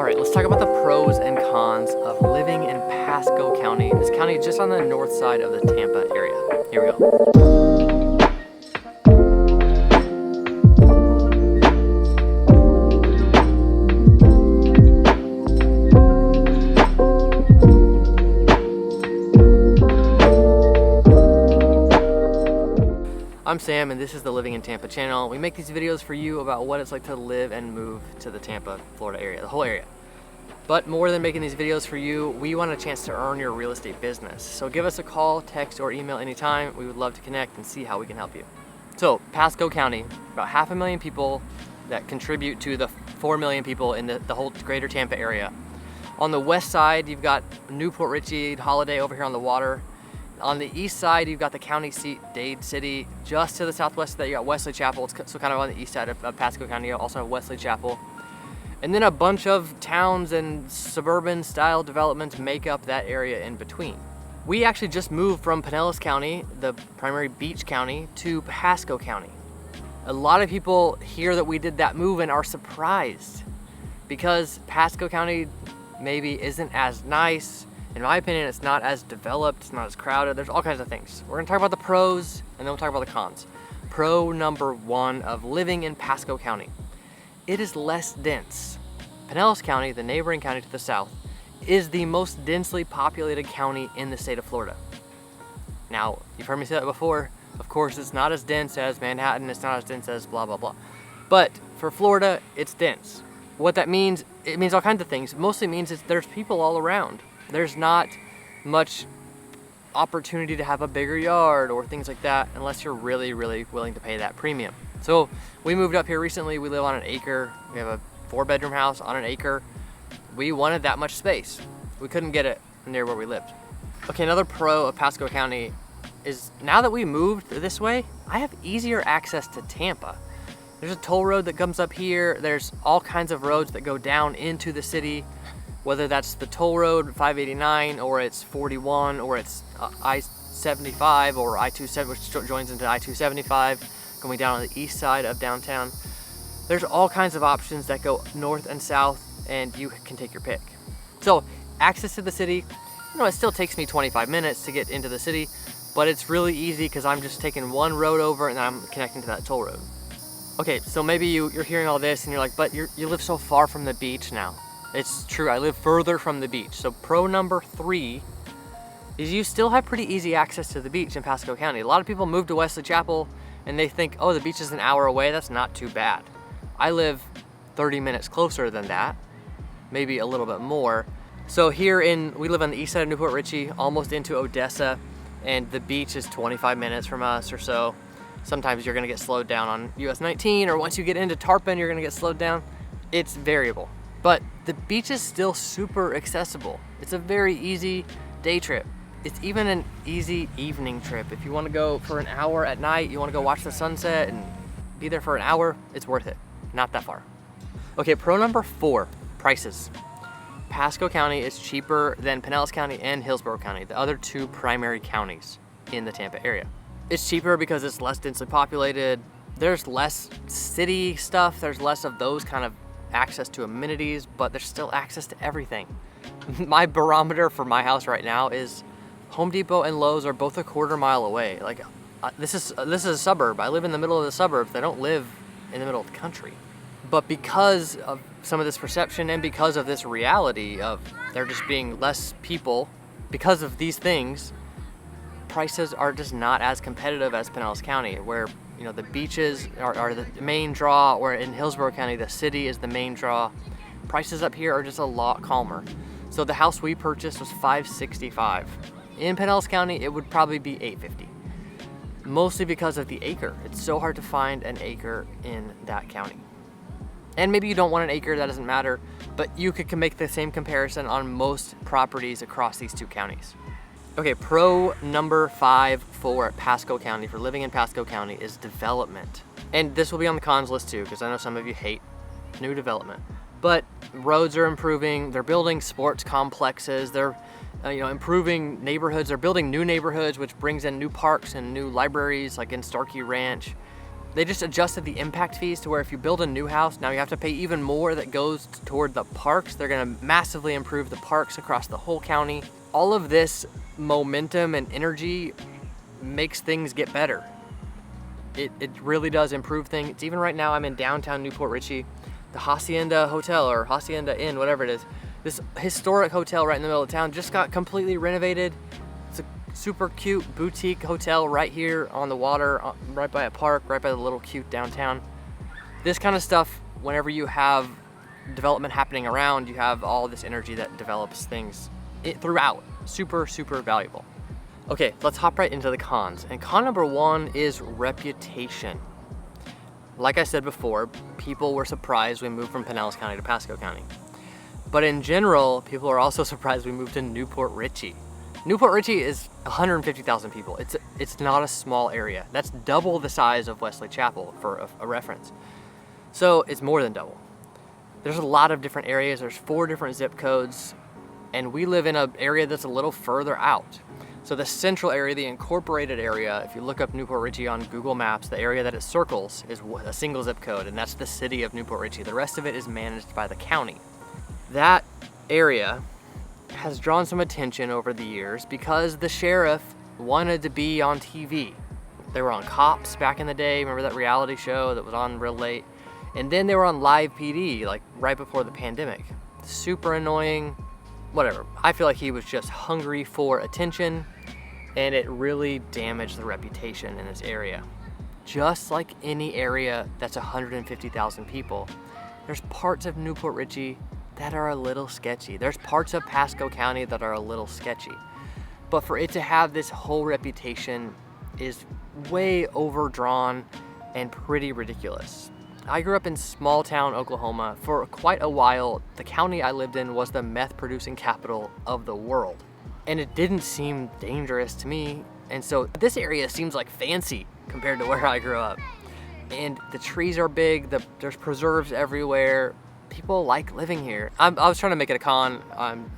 All right, let's talk about the pros and cons of living in Pasco County. This county is just on the north side of the Tampa area. Here we go. I'm Sam, and this is the Living in Tampa channel. We make these videos for you about what it's like to live and move to the Tampa, Florida area, the whole area. But more than making these videos for you, we want a chance to earn your real estate business. So give us a call, text, or email anytime. We would love to connect and see how we can help you. So Pasco County, about 500,000 people that contribute to the 4 million people in the whole greater Tampa area. On the west side, you've got Newport Richey, Holiday over here on the water. On the east side, you've got the county seat, Dade City. Just to the southwest of that, you got Wesley Chapel. It's so kind of on the east side of Pasco County. You also have Wesley Chapel. And then a bunch of towns and suburban style developments make up that area in between. We actually just moved from Pinellas County, the primary beach county, to Pasco County. A lot of people hear that we did that move and are surprised because Pasco County maybe isn't as nice. In my opinion, it's not as developed, it's not as crowded, there's all kinds of things. We're gonna talk about the pros and then we'll talk about the cons. Pro number one of living in Pasco County. It is less dense. Pinellas County, the neighboring county to the south, is the most densely populated county in the state of Florida. Now, you've heard me say that before. Of course, it's not as dense as Manhattan, it's not as dense as blah, blah, blah. But for Florida, it's dense. What that means, it means all kinds of things. It mostly means there's people all around. There's not much opportunity to have a bigger yard or things like that unless you're really, really willing to pay that premium. So we moved up here recently. We live on an acre. We have a 4-bedroom house on an acre. We wanted that much space. We couldn't get it near where we lived. Okay, another pro of Pasco County is now that we moved this way, I have easier access to Tampa. There's a toll road that comes up here. There's all kinds of roads that go down into the city, whether that's the toll road 589 or it's 41 or it's I-75 or I-27, which joins into I-275 going down on the east side of downtown. There's all kinds of options that go north and south and you can take your pick. So access to the city, it still takes me 25 minutes to get into the city, but it's really easy because I'm just taking one road over and then I'm connecting to that toll road. Okay, so maybe you're hearing all this and you're like, but you live so far from the beach now. It's true, I live further from the beach. So pro number 3 is you still have pretty easy access to the beach in Pasco County. A lot of people move to Wesley Chapel and they think, oh, the beach is an hour away. That's not too bad. I live 30 minutes closer than that, maybe a little bit more. So we live on the east side of Newport Richey, almost into Odessa, and the beach is 25 minutes from us or so. Sometimes you're gonna get slowed down on US 19, or once you get into Tarpon, you're gonna get slowed down. It's variable. But the beach is still super accessible. It's a very easy day trip. It's even an easy evening trip. If you want to go for an hour at night, you want to go watch the sunset and be there for an hour, it's worth it. Not that far. Okay, pro number 4, prices. Pasco County is cheaper than Pinellas County and Hillsborough County, the other 2 primary counties in the Tampa area. It's cheaper because it's less densely populated. There's less city stuff. There's less of those kind of access to amenities, but there's still access to everything. My barometer for my house right now is Home Depot and Lowe's are both a quarter mile away. Like this is a suburb. I live in the middle of the suburbs. I don't live in the middle of the country. But because of some of this perception and because of this reality of there just being less people, because of these things, prices are just not as competitive as Pinellas County, where the beaches are the main draw, or in Hillsborough County, the city is the main draw. Prices up here are just a lot calmer. So the house we purchased was $565. In Pinellas County, it would probably be $850. Mostly because of the acre. It's so hard to find an acre in that county. And maybe you don't want an acre, that doesn't matter, but you could make the same comparison on most properties across these 2 counties. Okay, pro number 5 for Pasco County, for living in Pasco County, is development. And this will be on the cons list too, because I know some of you hate new development. But roads are improving, they're building sports complexes, they're improving neighborhoods, they're building new neighborhoods, which brings in new parks and new libraries, like in Starkey Ranch. They just adjusted the impact fees to where if you build a new house, now you have to pay even more that goes toward the parks. They're gonna massively improve the parks across the whole county. All of this momentum and energy makes things get better. It really does improve things. Even right now, I'm in downtown Newport Richey, the Hacienda Hotel or Hacienda Inn, whatever it is. This historic hotel right in the middle of town just got completely renovated. It's a super cute boutique hotel right here on the water, right by a park, right by the little cute downtown. This kind of stuff, whenever you have development happening around, you have all this energy that develops things throughout. Super, super valuable. Okay, let's hop right into the cons. And con number one is reputation. Like I said before, people were surprised we moved from Pinellas County to Pasco County. But in general, people are also surprised we moved to Newport Richey. Newport Richey is 150,000 people. It's not a small area. That's double the size of Wesley Chapel for a reference. So it's more than double. There's a lot of different areas. There's 4 different zip codes, and we live in an area that's a little further out. So the central area, the incorporated area, if you look up Newport Richey on Google Maps, the area that it circles is a single zip code, and that's the city of Newport Richey. The rest of it is managed by the county. That area has drawn some attention over the years because the sheriff wanted to be on TV. They were on Cops back in the day. Remember that reality show that was on real late? And then they were on Live PD, like right before the pandemic. Super annoying, whatever. I feel like he was just hungry for attention, and it really damaged the reputation in this area. Just like any area that's 150,000 people, there's parts of Newport Richey that are a little sketchy. There's parts of Pasco County that are a little sketchy. But for it to have this whole reputation is way overdrawn and pretty ridiculous. I grew up in small town Oklahoma. For quite a while, the county I lived in was the meth producing capital of the world. And it didn't seem dangerous to me. And so this area seems like fancy compared to where I grew up. And the trees are big, there's preserves everywhere. People like living here. I was trying to make it a con.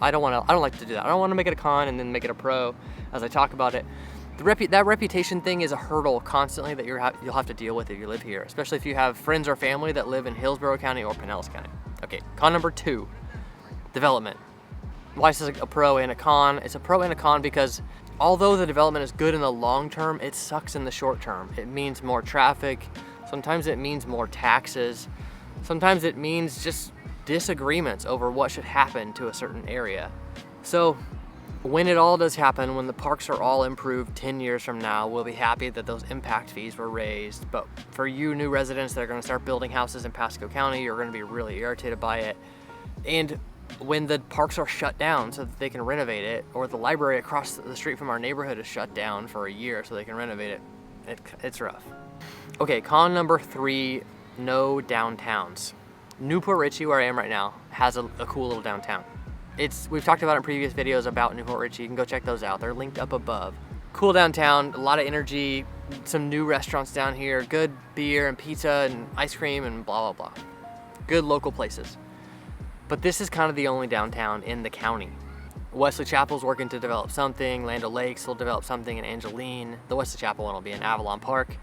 I don't like to do that. I don't want to make it a con and then make it a pro as I talk about it. That reputation thing is a hurdle constantly that you'll have to deal with if you live here, especially if you have friends or family that live in Hillsborough County or Pinellas County. Okay, con number 2, development. Why is this a pro and a con? It's a pro and a con because although the development is good in the long term, it sucks in the short term. It means more traffic. Sometimes it means more taxes. Sometimes it means just disagreements over what should happen to a certain area. So when it all does happen, when the parks are all improved 10 years from now, we'll be happy that those impact fees were raised. But for you new residents that are gonna start building houses in Pasco County, you're gonna be really irritated by it. And when the parks are shut down so that they can renovate it, or the library across the street from our neighborhood is shut down for a year so they can renovate it, it's rough. Okay, con number 3, no downtowns. Newport Richey, where I am right now, has a cool little downtown. We've talked about it in previous videos about Newport Richey. You can go check those out. They're linked up above. Cool downtown, a lot of energy, some new restaurants down here, good beer and pizza and ice cream and blah, blah, blah. Good local places. But this is kind of the only downtown in the county. Wesley Chapel's working to develop something. Land O'Lakes will develop something in Angeline. The Wesley Chapel one will be in Avalon Park.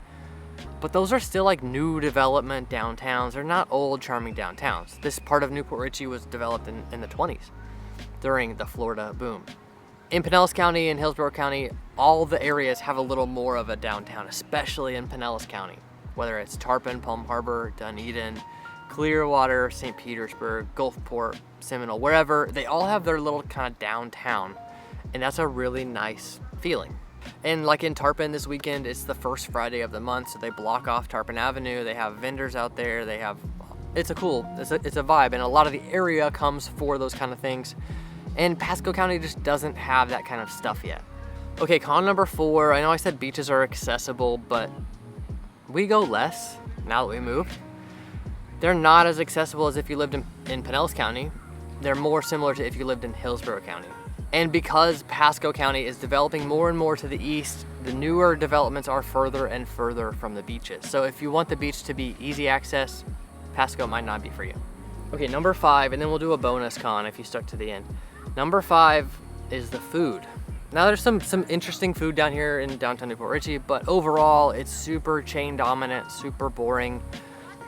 But those are still like new development downtowns. They're not old, charming downtowns. This part of Newport Richey was developed in the 20s during the Florida boom. In Pinellas County and Hillsborough County, all the areas have a little more of a downtown, especially in Pinellas County. Whether it's Tarpon, Palm Harbor, Dunedin, Clearwater, St Petersburg, Gulfport, Seminole, wherever, they all have their little kind of downtown. And that's a really nice feeling. And like in Tarpon this weekend, it's the first Friday of the month, so they block off Tarpon Avenue. They have vendors out there. It's a vibe, and a lot of the area comes for those kind of things. And Pasco County just doesn't have that kind of stuff yet. Okay, con number 4, I know I said beaches are accessible, but we go less now that we moved. They're not as accessible as if you lived in Pinellas County. They're more similar to if you lived in Hillsborough County. And because Pasco County is developing more and more to the east, the newer developments are further and further from the beaches. So if you want the beach to be easy access, Pasco might not be for you. Okay, number 5, and then we'll do a bonus con if you stuck to the end. Number 5 is the food. Now there's some interesting food down here in downtown Newport Richey, but overall it's super chain dominant, super boring.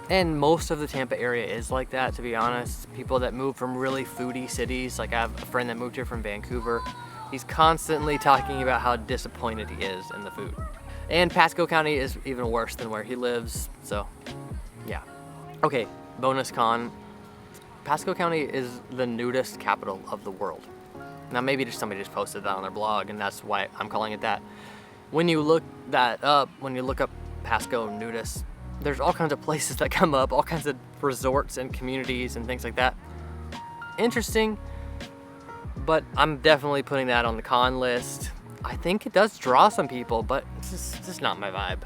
And most of the Tampa area is like that, to be honest. People that move from really foodie cities, like I have a friend that moved here from Vancouver. He's constantly talking about how disappointed he is in the food. And Pasco County is even worse than where he lives, so yeah. Okay, bonus con. Pasco County is the nudist capital of the world. Now maybe somebody just posted that on their blog and that's why I'm calling it that. When you look that up, when you look up Pasco nudist, there's all kinds of places that come up, all kinds of resorts and communities and things like that. Interesting, but I'm definitely putting that on the con list. I think it does draw some people, but it's just not my vibe.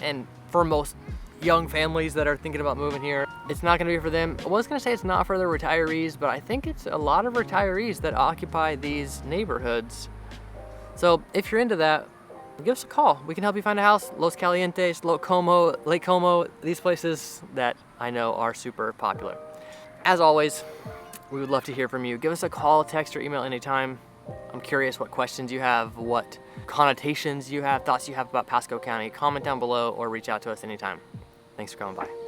And for most young families that are thinking about moving here, it's not gonna be for them. I was gonna say it's not for the retirees, but I think it's a lot of retirees that occupy these neighborhoods. So if you're into that, give us a call. We can help you find a house. Los Calientes, Lake Como, these places that I know are super popular. As always, we would love to hear from you. Give us a call, text, or email anytime. I'm curious what questions you have, what connotations you have, thoughts you have about Pasco County. Comment down below or reach out to us anytime. Thanks for coming by.